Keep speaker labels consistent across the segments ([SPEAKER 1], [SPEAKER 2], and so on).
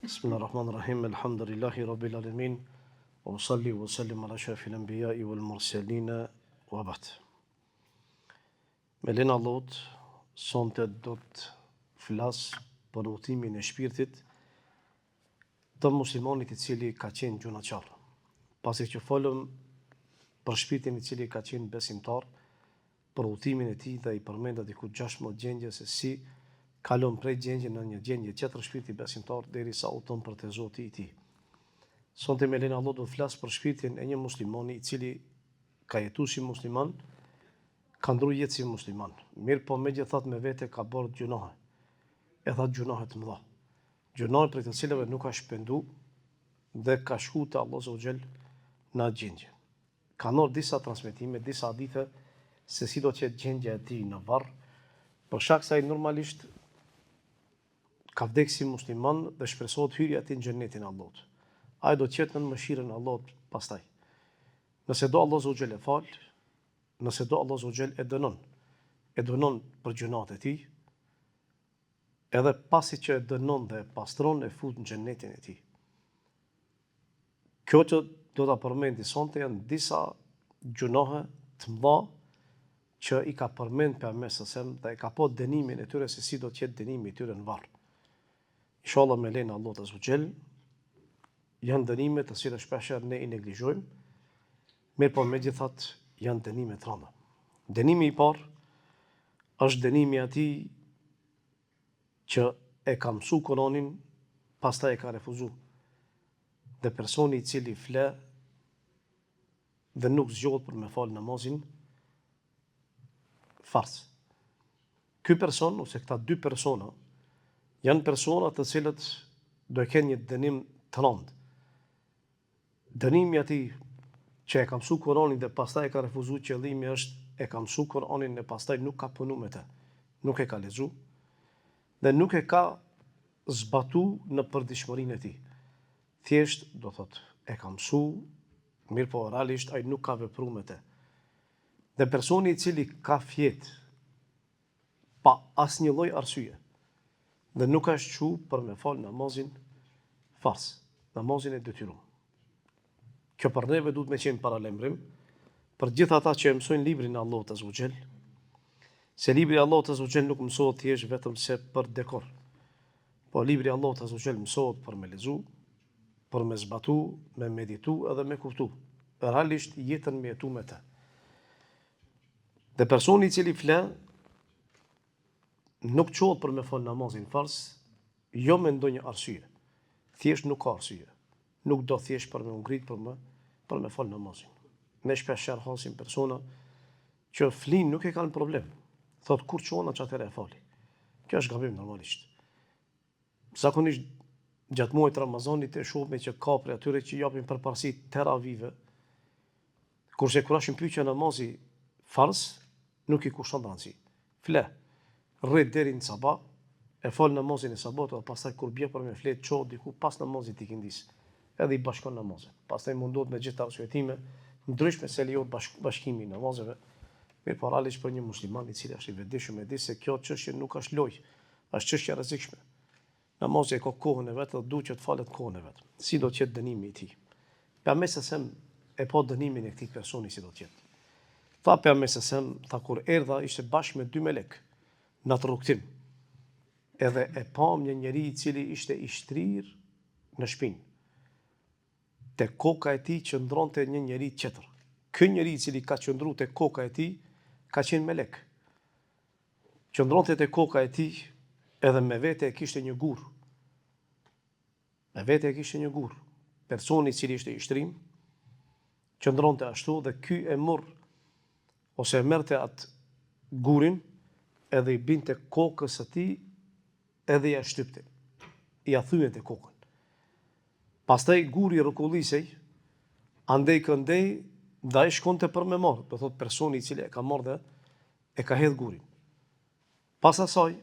[SPEAKER 1] Bismillahirrahmanirrahim. Alhamdulillahi rabbil alamin. Wa usalli wa sallim ala ashrafil anbiya'i wal mursalin wa ba'd. Me lena Allahut, sonte do të flas për udhëtimin e shpirtit të muslimanit i cili ka qenë gjunaçar. Pasi që folëm për shpirtin i cili ka qenë besimtar, për udhëtimin e tij dhe i përmenda diku 16 gjendje se si kalon prej gjendje në një gjendje tjetër shpirti besimtar derisa udhton për te Zoti i tij. Sonte me lena Allahut do të flas për shpirtin e një muslimani i cili ka jetuar si musliman, ka ndruar jetë si musliman. Mirë po megjithatë me vete ka bërë gjunohe. E tha gjunohe të mëdha. Gjunohe për të cilave nuk ka shpendu dhe ka shku te Allahu Zogjel në gjendje. Ka nërë disa transmetime, disa hadithe se si do të jetë gjendja e tij në varr, për shkak se ai normalisht ka vdekë si musliman dhe shpresohet hyrja e tij në xhenetin e Allahut. Ai do të jetë në mëshirën e Allahut pastaj. Nëse do Allahu Zogjel e fal, nëse do Allahu Zogjel e dënon për gjunat e tij, edhe pasi që e dënon dhe e pastron e fut në xhenetin e tij. Kjo që do ta përmendi sonte janë disa gjunohe të mëdha që i ka përmend pejgamberi sallallahu dhe e ka po dënimin e tyre se si do të jetë dënimi i tyre në varr. Inshallah me lejnë Allahut azza xhel, janë dënime të cilat shpesh ne i neglizhojmë, mirë po megjithatë janë dënime të rënda. Dënimi i parë është dënimi i atij që e ka mësu Kur'anin, pastaj e ka refuzu. Dhe personi i cili fle dhe nuk zgjohet për me fal namazin fars. Ky person ose këta dy persona janë persona të cilët do të kenë një dënim të rëndë. Dënimi i atij që e ka mësu Kur'anin dhe pastaj e ka refuzu, qëllimi është e ka mësu Kur'anin dhe pastaj nuk ka punu me të, nuk e ka lexu dhe nuk e ka zbatu në përditshmërinë e tij. Thjesht do thotë e ka mësu, mirë po realisht ai nuk ka vepruar me të. Dhe personi i cili ka fjet pa asnjë lloj arsye dhe nuk ka shku për me fal namazin fars, namazin e detyruar. Kjo për neve duhet me qenë paralajmërim për gjithë ata që mësojnë librin e Allahut azza xhel, se libri i Allahut azza xhel nuk mësohet thjesht vetëm se për dekor. Po libri i Allahut azza xhel mësohet për me lexu, për me zbatu, me meditu edhe me kuptu. Realisht jetën me jetu me të. Dhe personi i cili fle nuk qohet për me fal namazin fars, jo me ndonjë arsye. Thjesht nuk ka arsye. Nuk do thjesht për me ngrit për me fal namazin. Ne shpesh hasim persona që flin nuk e kanë problem. Thot kur çona çatëre e fali. Kjo është gabim normalisht. Zakonisht gjatë muajit Ramazanit e shohim që ka prej atyre që japin përparësi teravive, kurse kur ashin pyetje namazi fars, nuk i kushton rëndësi. Fle, rrit deri në sabah, e fal namazin e sabahut dhe pastaj kur bie për me flet çoh diku pas namazit të ikindis, edhe i bashkon namazin. Pastaj mundohet me gjithë arsyetime ndryshme se lejohet bashkimi i namazeve. Mirë po realisht për një musliman i cili është i vetëdijshëm e di se kjo çështje nuk është lojë, është çështje e rrezikshme. Namazi ka kohën e vet dhe duhet që të falet kohën e vet. Si do të jetë dënimi i tij? Pejgamberi sallallahu e po dënimin e këtij personi si do të jetë. Tha pejgamberi sallallahu tha kur erdha ishte bashkë me dy melek në atë rrugtim. Edhe e pam një njeri i cili ishte i shtrirë në shpinë. Te koka e tij qëndronte një njeri tjetër. Ky njeri i cili ka qëndruar te koka e tij ka qenë melek. Qëndronte te koka e tij edhe me vete e kishte një gur. Me vete e kishte një gur. Personi i cili ishte i shtrim, qëndronte ashtu dhe ky e morr ose e merrte atë gurin edhe i binte kokës së tij edhe ja shtypte. Ja thyente kokën. Pastaj guri rrokullisej, andej këndej, dhe ai shkonte për me marrë, do thot personi i cili e ka marrë dhe e ka hedh gurin. Pas asaj,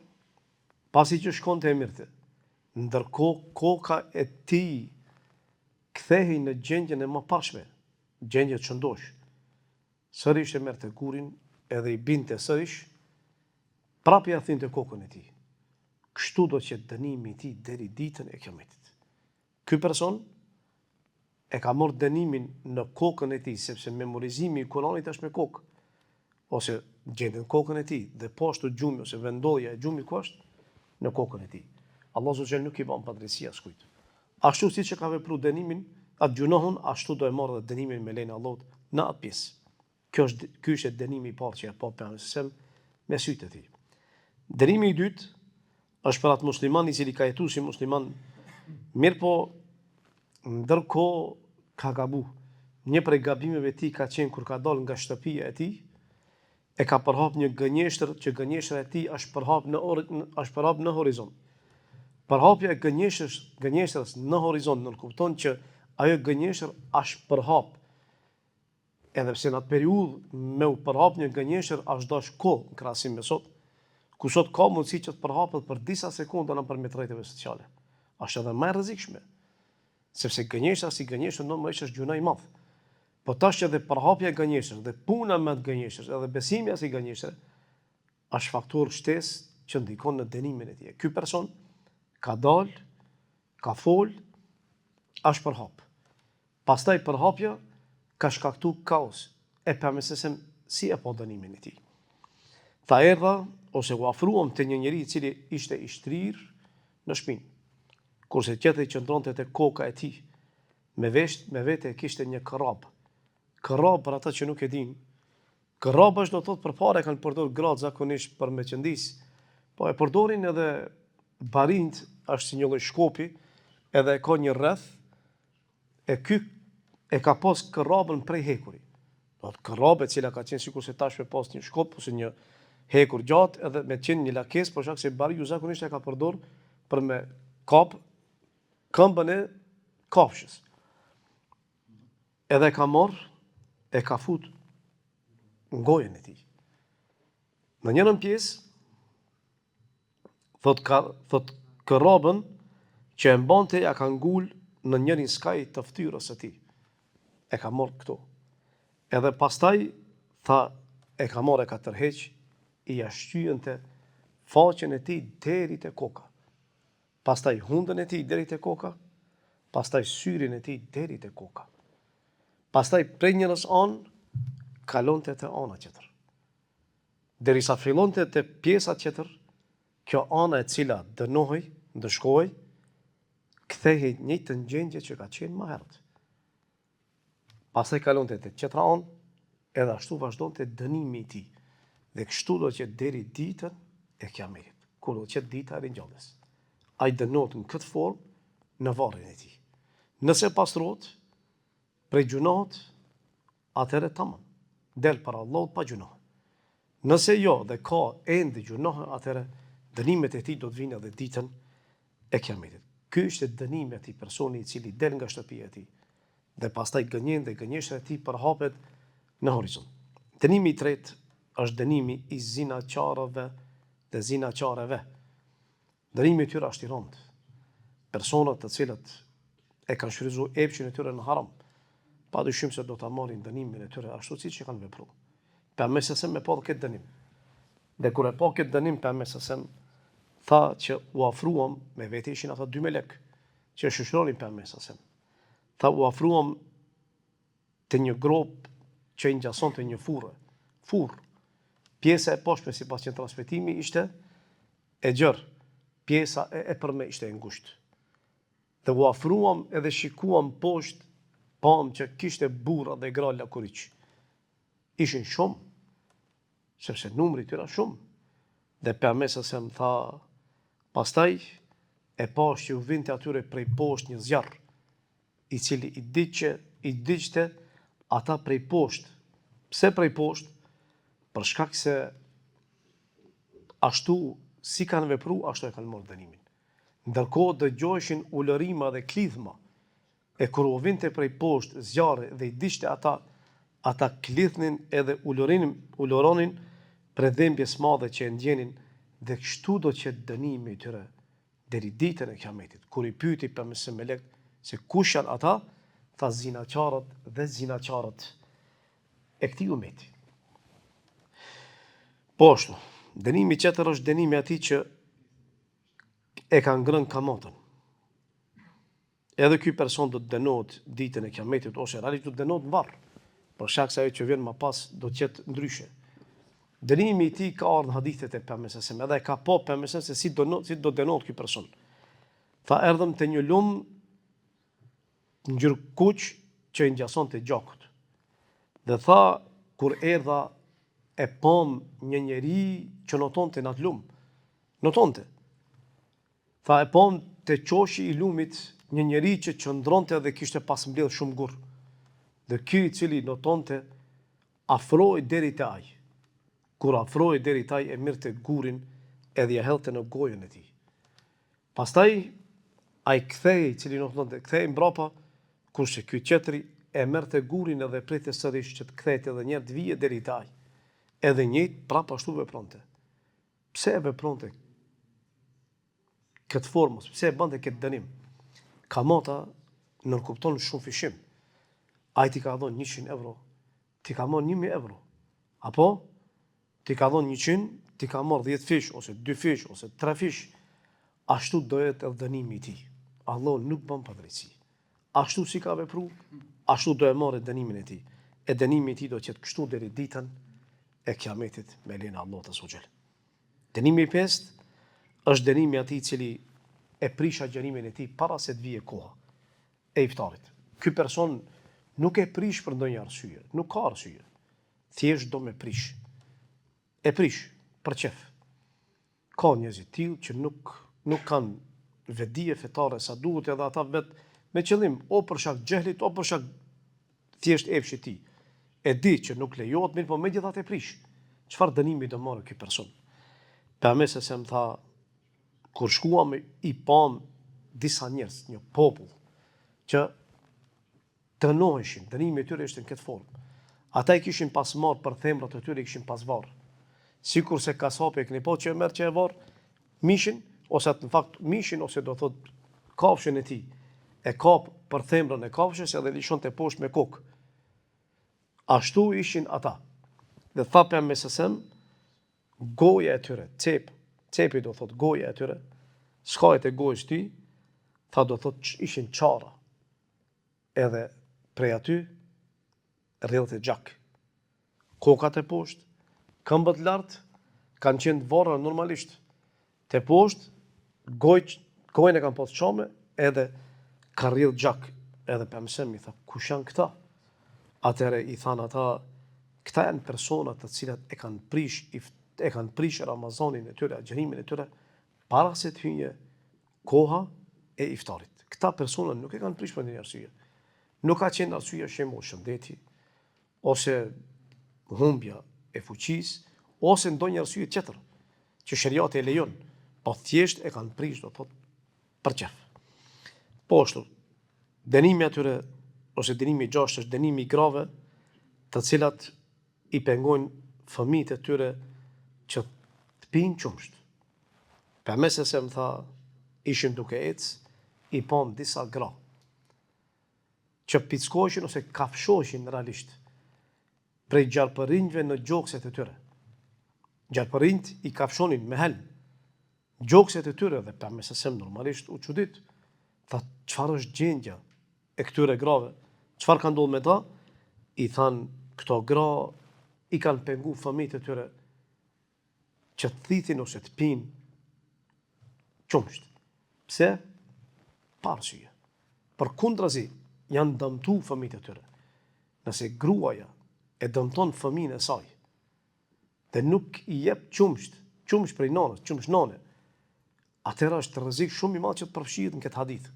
[SPEAKER 1] pasi që shkonte e mirte, ndërkohë koka e tij kthehej në gjendjen e mëparshme, gjendje të çëndosh. Sërish e merrte gurin edhe i binte sërish, prapë ja thynte kokën e tij. Kështu do të jetë dënimi i tij deri ditën e Kiametit. ky person e ka marrë dënimin në kokën e tij, sepse memorizimi i Kuranit është me kokë, ose gjendet kokën e tij, dhe poshtë gjumi ose vendodhja e gjumit ku është në kokën e tij. Allah Azza wa Jalla nuk i bën padrejësi askujt. Ashtu siç e ka vepruar dënimin, atë gjunohun, ashtu do e marrë dhe dënimin me lejen e Allahut në atë pjesë. Ky është dënimi i parë që e pa pejgamberi me sytë e tij. Dënimi i dytë është për atë musliman i cili ka jetuar si musliman, mirë po ndërkohë ka gabu. Një prej gabimeve të tij ka qenë kur ka dalë nga shtëpia e tij, e ka përhap një gënjeshtër që gënjeshtra e tij është përhap në horizont. Përhapja e gënjeshtrës në horizont nënkupton që ajo gënjeshtër është përhap. Edhe pse në atë periudhë me u përhap një gënjeshtër është dash kohë në krahasim me sot, ku sot ka mundësi që të përhapet për disa sekonda nëpërmjet rrjeteve sociale. Është edhe më e rrezikshme, sepse gënjeshtra si gënjeshtër normalisht është gjuna i madh. Po tash që edhe përhapja e gënjeshtër dhe puna me atë gënjeshtër, edhe besimi as i gënjeshtër, është faktor shtesë që ndikon në dënimin e tij. Ky person ka dal, ka fol, është përhap. Pastaj përhapja ka shkaktuar kaos. E pamësesem si e pa dënimin e tij. Tha erdha ose u afruam te një njeri i cili ishte i shtrirë në shpinë. Kurse tjetri qëndronte te koka e tij. Me vete kishte një kërrab. Kërrab, për ata që nuk e din, kërrab është do të thotë përpara kanë përdorur gratë zakonisht për me qëndis, po e përdorin edhe barind, është si një lloj shkopi, edhe ka një rreth, e ky e ka pas kërrabën prej hekuri. Do të kërrabë e cila ka qenë sikur se tash me pas një shkop ose një hekur gjatë, edhe me qenë një lakes, por shkak se bariu zakonisht e ka përdor për me kap këmbën e kafshës. Edhe ka marrë, e ka fut në gojën e tij. Në njërin pjesë, thot kërrabën që e mbante ja ka ngul në njërin skaj të ftyrës së tij. E ka marrë këto. Edhe pastaj tha e ka marrë, e ka tërheq, i ja shtyente faqen e tij deri te koka. Pastaj hundën e tij deri te koka, pastaj syrin e tij deri te koka. Pastaj prej njërës anë kalonte te ana tjetër. Derisa fillonte te pjesa tjetër, kjo ana e cila dënohej, ndëshkohej, kthehej në njëjtën gjendje që ka qenë më herët. Pastaj kalonte te tjetra anë, edhe ashtu vazhdonte dënimi i tij. Dhe kështu do që deri ditën e Kiametit, kur do që dita e ringjalljes. Ai dënohet në këtë formë në varrin e tij. Nëse pastrohet prej gjunohut, atëherë tamam, del para Allahut pa gjunoh. Nëse jo dhe ka ende gjunoh, atëherë dënimet e tij do të vinë edhe ditën e Kiametit. Ky është dënimi i atij personi i cili del nga shtëpia e tij dhe pastaj gënjen dhe gënjeshtra e tij përhapet në horizont. Dënimi i tretë është dënimi i zinaqarëve dhe zinaqareve. Dënimi i tyre është i rëndë. Personat të cilët e kanë shfrytzuar epshin e tyre në haram, padyshim se do ta marrin dënimin e tyre ashtu siç e kanë vepruar. Pejgamberi sa me pa këtë dënim. Dhe kur e pa këtë dënim, pejgamberi sa tha që u afruam, me vete ishin ata dy melek që shoqëronin pejgamberin sa. Tha u afruam te një grop që i ngjasonte një furrë. Pjesa e poshtme sipas që transmetimi ishte e gjerë, pjesa e përme ishte e ngushtë. Dhe u afruam edhe shikuam poshtë, pam që kishte burra dhe gra lakuriq. Ishin shumë, sepse numri tyra shumë. Dhe pejgamberi sa tha, pastaj e pash që u vinte atyre prej poshtë një zjarr, i cili i diqte ata prej poshtë. Pse prej poshtë? Për shkak se ashtu si kanë vepru, ashtu e kanë marrë dënimin. Ndërkohë dëgjoheshin ulërima dhe klithma, e kur u vinte prej poshtë zjarri dhe i diqte ata klithnin edhe ulëronin për dhembjes madhe që e ndjenin, dhe kështu do që dënimi i tyre deri ditën e Kiametit. Kur i pyeti pejgamberi melek se kush janë ata, tha zinaqarët dhe zinaqarët e këtij ummeti. Po ashtu, dënimi tjetër është dënimi atij që e ka ngrënë kamatën. edhe ky person do të dënohet ditën e Kiametit ose realisht do të dënohet në varr. Për shkak se ajo që vjen më pas do të jetë ndryshe. Dënimi i tij ka ardhur në hadithet e Pejgamberit sa edhe ka po Pejgamberi se si do dënohet ky person. Tha erdhëm te një lum ngjyrë kuq që i ngjasonte gjakut. Dhe tha kur erdha e pam një njeri që notonte në atë lum. Notonte. Tha e pam te qoshi i lumit një njeri që qëndronte dhe kishte pas mbledh shumë gur. Dhe ky i cili notonte afroi deri te ai. Kur afroi deri te ai e mirte gurin edhe ja hellte në gojën e tij. Pastaj ai kthehej i cili notonte, kthehej mbrapa kurse ky tjetri e merrte gurin edhe prite sërish që të kthehet edhe një herë të vije deri te ai. Edhe njëjtë prapë ashtu vepronte. Pse e vepronte këtë formës? Pse e bante këtë dënim? Kamata nënkupton shumë fishim. Ai ti ka dhënë 100 euro, ti ka marrë 1000 euro. Apo ti ka dhënë 100, ti ka marrë 10 fish ose 2 fish ose 3 fish. Ashtu do jetë edhe dënimi i tij. Allah nuk bën padrejti. Ashtu si ka vepruar, ashtu do e marrë dënimin e tij. E dënimi i tij do të jetë kështu deri ditën e Kiametit me lenin Allahut azza wa jall. Dënimi i pestë është dënimi atij i cili e prish agjërimin e tij para se të vijë koha e iftarit. Ky person nuk e prish për ndonjë arsye, nuk ka arsye. Thjesht do me prish. E prish për çef. Ka njerëz të tillë që nuk kanë vetdije fetare sa duhet edhe ata vetë me qëllim o për shkak xehlit o për shkak thjesht epshit të tij. E di që nuk lejohet, mirë po megjithatë e prish. Çfarë dënimi do marrë ky person? Pejgamberi se më tha kur shkuam i pam disa njerëz, një popull që dënoheshin, dënimi i tyre ishte në këtë formë. Ata i kishin pas marrë për themrat e tyre, i kishin pas varr. Sikur se kasapi e keni po që e merr që e varr mishin ose në fakt mishin ose do thot kafshën e tij. E kap për themrën e kafshës edhe lishonte poshtë me kokë. Ashtu ishin ata. Dhe tha Pejgamberi mesesem, goja e tyre, cepi do thot goja e tyre, skajet e gojës ty, tha do thot ishin çara. Edhe prej aty rrjedhte gjak. Kokat e poshtë, këmbët lart kanë qenë varra normalisht. Te poshtë gojën e kanë pas çome edhe ka rrjedh gjak. Edhe Pejgamberi i tha kush janë këta? Atëre i thanë ata, këta janë persona të cilat e kanë prish Ramazanin e tyre, agjërimin e tyre, para se të hyjë koha e iftarit. Këta persona nuk e kanë prish për një arsye. Nuk ka qenë arsye shembull shëndeti, ose humbja e fuqisë, ose ndonjë arsye tjetër, që shariati e lejon, po thjesht e kanë prish, do thotë, për çef. Po ashtu, dënimi atyre ose dënimi i gjashtë është dënimi i grave, të cilat i pengojnë fëmijët e tyre që të pinë qumsht. Pejgamberi se më tha, ishim duke ecë, i pam disa gra që pickoheshin ose kafshoheshin realisht prej gjarpërinjve në gjokset e tyre. Gjarpërinjt i kafshonin me helm gjokset e tyre dhe Pejgamberi se normalisht u çudit. Tha, çfarë është gjendja e këtyre grave? Çfarë ka ndodhur me ta? I thanë, këto gra i kanë pengu fëmijët e tyre që të thithin ose të pinë qumsht. Pse? Pa arsye. Përkundrazi janë dëmtu fëmijët e tyre. Nëse gruaja e dëmton fëmijën e saj dhe nuk i jep qumsht prej nanës, qumsht nane, atëra është rrezik shumë i madh që të përfshihet në këtë hadith.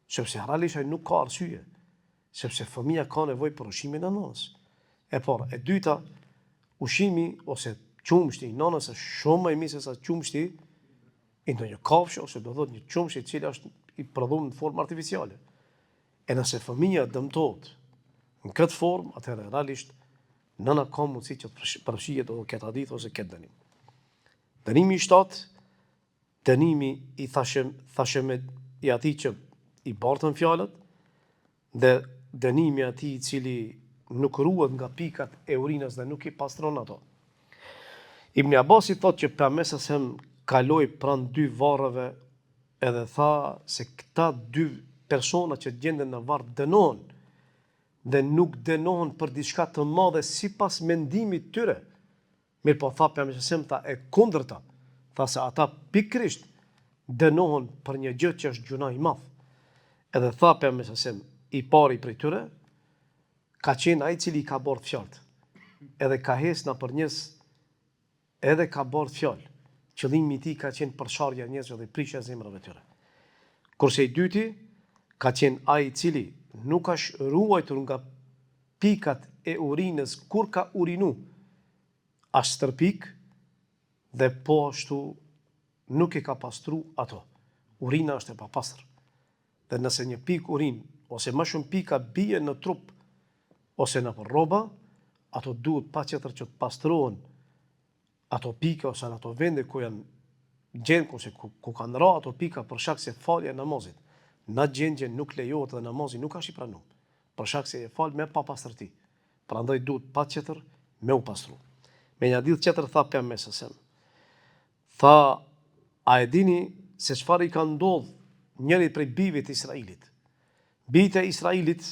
[SPEAKER 1] Sepse realisht ai nuk ka arsye, sepse fëmia ka nevojë për ushqimin e nanës. E para, e dyta, ushqimi ose qumshti i nanës është shumë më i mirë se sa qumshti i ndonjë kafshë ose do thotë një qumshti i cili është i prodhuar në formë artificiale. E nëse fëmia dëmtohet në këtë formë, atëherë realisht nëna ka mundësi që të përfshihet edhe këtë hadith ose këtë dënim. Dënimi i shtatë, dënimi i thashem i atij që i bartën fjalët dhe dënimi i atij i cili nuk ruhet nga pikat e urinës dhe nuk i pastron ato. Ibn Abbas i thotë që Pejgamberi sa kaloi pranë dy varreve edhe tha se këta dy persona që gjenden në varr dënohen dhe nuk dënohen për diçka të madhe sipas mendimit tyre. Mirë po tha pejgamberi sa tha e kundërta, tha se ata pikërisht dënohen për një gjë që është gjuna i madh. Edhe tha pejgamberi sa i pari prej tyre ka qenë ai i cili ka bërë fjalët. Edhe ka hesna për njerëz, edhe ka bërë fjalë. Qëllimi i tij ka qenë përsharja e njerëzve dhe prishja e zemrave tyre. Kurse i dyti ka qenë ai i cili nuk është ruajtur nga pikat e urinës kur ka urinu, as stërpik dhe po ashtu nuk e ka pastru ato. Urina është e papastër. Dhe nëse një pik urin ose më shumë pika bie në trup ose në rroba, ato duhet patjetër që të pastrohen ato pika ose në ato vende ku janë gjendë ose ku kanë ra ato pika për shkak se falja e namazit. Në gjendje nuk lejohet dhe namazi nuk është i pranuar, për shkak se e fal me papastërti. Prandaj duhet patjetër me u pastru. Me një hadith tjetër tha pejgamberi sa tha, a e dini se çfarë i ka ndodhur njërit prej bijve të Israilit? Bijt e Israilit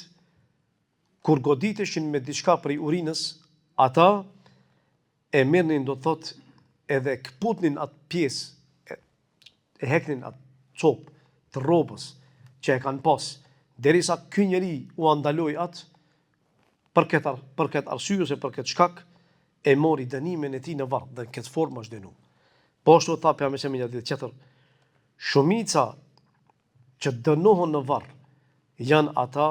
[SPEAKER 1] kur goditeshin me diçka prej urinës, ata e merrnin do thot edhe këputnin atë pjesë, e heknin atë copë të rrobës që e kanë pas, derisa ky njeri u andaloi atë për këtë arsye ose për këtë shkak e mori dënimin e tij në varr dhe në këtë formë është dënuar. Po ashtu tha pejgamberi me një ditë tjetër, shumica që dënohen në varr janë ata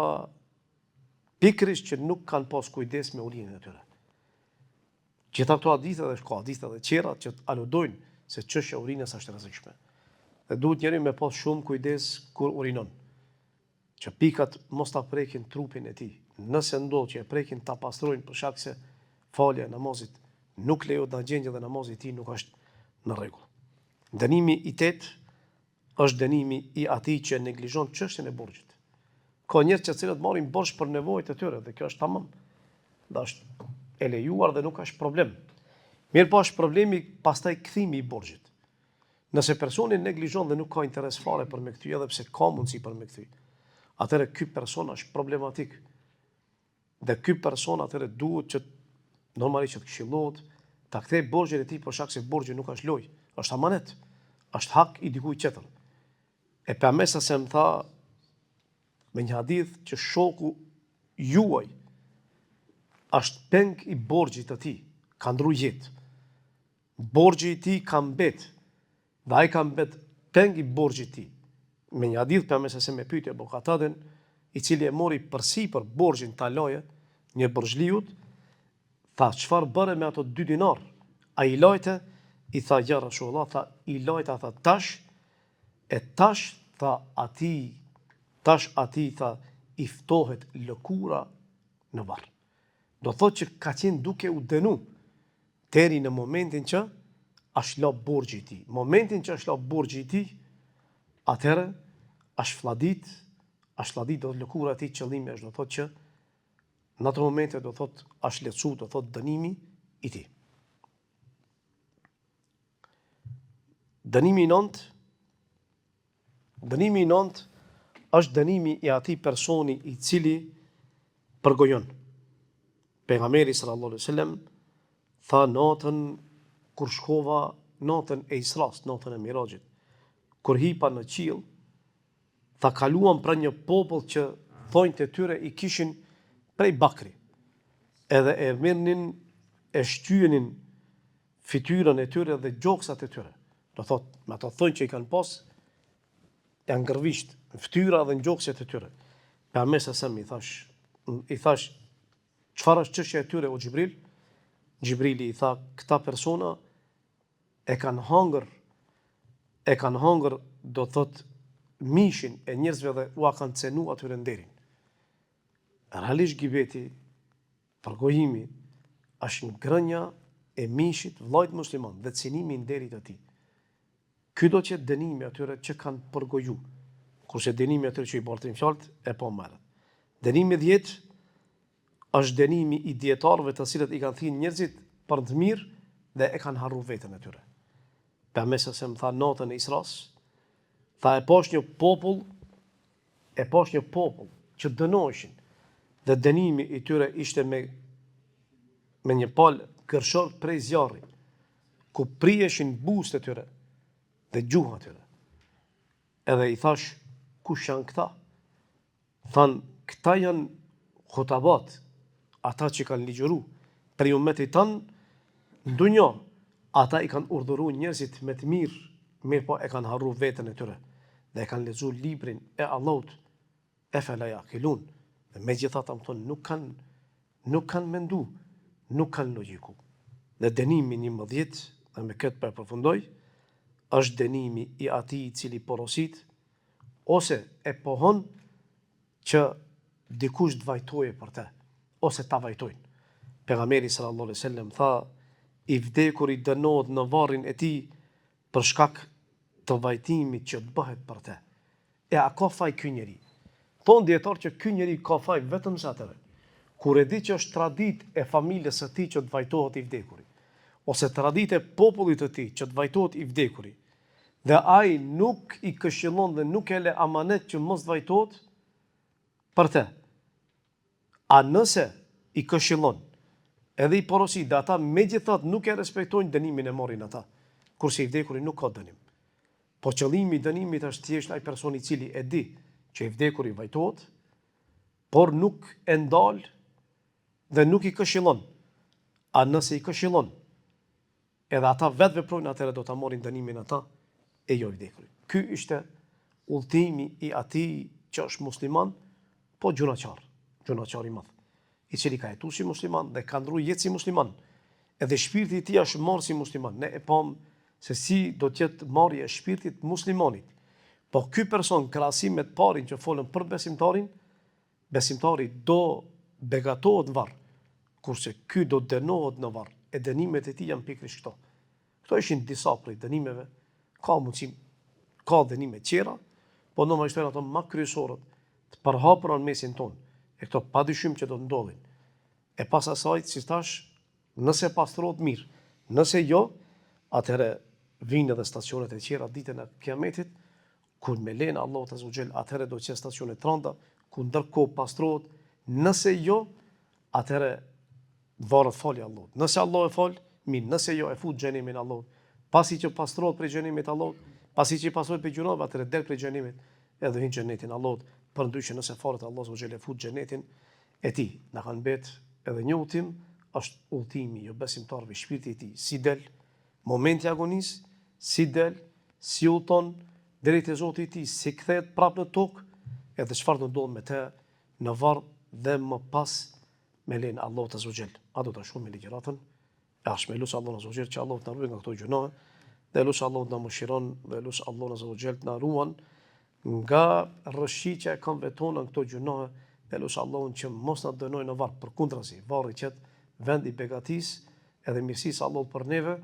[SPEAKER 1] pikërisht që nuk kanë pas kujdes me urinën e tyre. Gjitha këto hadithe dhe ka hadithe dhe tjera që aludojnë se çështja e urinës është e rrezikshme. Dhe duhet njeriu me pas shumë kujdes kur urinon, që pikat mos ta prekin trupin e tij. Nëse ndodh që e prekin, ta pastrojnë për shkak se falja e namazit nuk lejohet në gjendje dhe namazi i tij nuk është në rregull. Dënimi i 8 është dënimi i atij që neglizhon çështjen e borxhit. Ka njerëz që cilët marrin borxh për nevojat e tyre dhe kjo është tamam. Dhe është e lejuar dhe nuk është problem. Mirë po është problemi pastaj kthimi i borxhit. Nëse personi neglizhon dhe nuk ka interes fare për me kthy, edhe pse ka mundësi për me kthy, atëherë ky person është problematik. Dhe ky person atëherë duhet që normalisht të këshillohet, ta kthej borxhin e tij për shkak se borxhi nuk është lojë, është amanet, është hak i dikujt tjetër. E pejgamberi se më tha me një hadith që shoku juaj është peng i borxhit të tij, ka ndru jetë. Borxhi i tij ka mbet, dhe ai ka mbet peng i borxhit të tij. Me një hadith pejgamberi se më pyeti Abu Katadën, i cili e mori përsipër borxhin ta laje një borxhliut, tha çfarë bëre me ato 2 dinar? A i lajte? I tha ja Rasulullah, tha i lajta, tha tash, e tash tha ati tha i ftohet lëkura në varr. Do thotë që ka qenë duke u dënu deri në momentin që është la borxhi i tij. Momentin që është la borxhi i tij, atëherë është fladit do lëkura e tij, qëllimi është do thotë që në ato momente do thotë është lehtësu, do thotë dënimi i tij. Dënimi i 9 është dënimi i atij personi i cili përgojon. Pejgamberi sallallahu alaihi wasallam tha natën kur shkova, natën e Isras, natën e Mirajit, kur hipa në qiell, tha kaluam për një popull që thonjtë e tyre i kishin prej bakri. Edhe e merrnin, e shtyenin fytyrën e tyre dhe gjoksat e tyre. Do thotë, me ato thonjtë që i kanë pas, janë gërvisht, në fytyra dhe në gjokset e tyre. Pejgamberi i thash, çfarë është çështja e tyre o Xhibril? Xhibrili i tha, këta persona e kanë hangër, do thot, mishin e njerëzve dhe ua kanë cenu atyre nderin. Realisht gibeti, përgojimi, është ngrënia e mishit vllajt musliman dhe cënimi i nderit të tij. Ky do të jetë dënimi atyre që kanë përgoju, kurse dënimi atyre që i bartrin fjalët e pa marrë. Dënimi 10 është dënimi i dietarëve të cilët i kanë thënë njerëzit për të mirë dhe e kanë harruar veten e tyre. Pejgamberi më tha natën e Isras, tha e pash një popull e pash një popull që dënoheshin dhe dënimi i tyre ishte me një palë kërshor prej zjarri, ku prijeshin buzët e tyre dhe gjuha tyre. Edhe i thash, kush janë këta? Thanë, këta janë khotabat, ata që kanë ligjëru, prej ummetit tanë, në dunjo, ata i kanë urdhëru njerëzit me të mirë po e kanë harru vetën e tyre, dhe e kanë lexuar librin e Allahut, e fela yaqilun. Dhe megjithatë më thonë, nuk kanë mendu, nuk kanë logjiku. Dhe dënimi 11, dhe me këtë për përfundoj, është dënimi i atij i cili porosit, ose e pohon që dikush të vajtojë për te, ose ta vajtojnë. Pejgamberi sallallahu alaihi wasallam tha, i vdekuri dënohet në varrin e tij për shkak të vajtimit që të bëhet për te. E a ka faj ky njeri? Thonë dietar që ky njeri ka faj vetëm sa atëre, kur e di që është tradit e familjes së tij që të vajtohet i vdekuri, ose tradit e popullit të tij që të vajtohet i vdekuri, dhe ai nuk i këshillon dhe nuk e le amanet që mos vajtohet për te. A nëse i këshillon, edhe i porosit, dhe ata megjithatë nuk e respektojnë, dënimin e morin ata, kurse i vdekuri nuk ka dënim. Po qëllimi i dënimit është thjesht ai personi i cili e di që i vdekuri vajtohet, por nuk e ndal dhe nuk i këshillon. A nëse i këshillon, edhe ata vetë veprojnë, atëherë do ta marrin dënimin ata e jo i vdekuri. Ky ishte udhëtimi i atij që është musliman, po gjunaçar i madh, i cili ka jetuar si musliman dhe ka ndruar jetë si musliman. Edhe shpirti i tij është marrë si musliman. Ne e pam se si do të jetë marrja e shpirtit muslimanit. Po ky person, krahasim me të parin që folën për besimtarin, besimtari do begatohet në varr, kurse ky do dënohet në varr. E dënimet e tij janë pikërisht këto. Këto ishin disa prej dënimeve. Ka mundësi, ka dënime tjera, po normalisht ato më kryesorët të përhapura në mesin tonë. E këto padyshim që do të ndodhin. E pas asaj, si thash, nëse pastrohet mirë, nëse jo, atëherë vinë edhe stacionet e tjera ditën e Kiametit, ku me lejen e Allahut azza wa jall, atëherë do të jetë stacione të rënda, ku ndërkohë pastrohet, nëse jo, atëherë varet falja e Allahut. Nëse Allah e fal, mirë, nëse jo, e fut xhenimin Allahut. Pasi që pastrohet prej xhenimit Allahut, pasi që pastrohet prej gjunave, atëherë del prej xhenimit, edhe hyn xhenetin Allahut. Përndryshe nëse faret Allah azza wa jall e fut xhenetin e tij. Na kanë mbet edhe një udhtim, është udhëtimi jo besimtarëve, shpirti i tij si del momenti i agonisë, si del, si udhton deri te Zoti i tij, si kthehet prapë në tokë, edhe çfarë do ndodh me të në varr dhe më pas me lejen e Allahut azza wa jall. A do ta shohim me ligjëratën? Është me lut Allahun azza wa jall që Allahu të na ruaj nga këto gjunohe, dhe lut Allahu të na mëshiron, dhe lut Allahun azza wa jall të na ruan nga rrëshiqja e këmbëve tona në këto gjunohe, dhe lut Allahun që mos na dënojë në varr, përkundrazi, varri qet vend i begatisë edhe mirësisë Allahut për neve,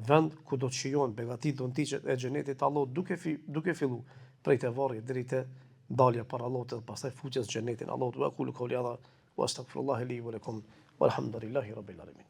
[SPEAKER 1] vend ku do të shijohen begatit do ndiqet e xhenetit Allahut duke fillu prej te varri deri te dalja para Allahut dhe pastaj futjes në xhenetin Allahut. Wa aqulu qawli hadha wa astaghfirullaha li wa lakum walhamdulillahi rabbil alamin.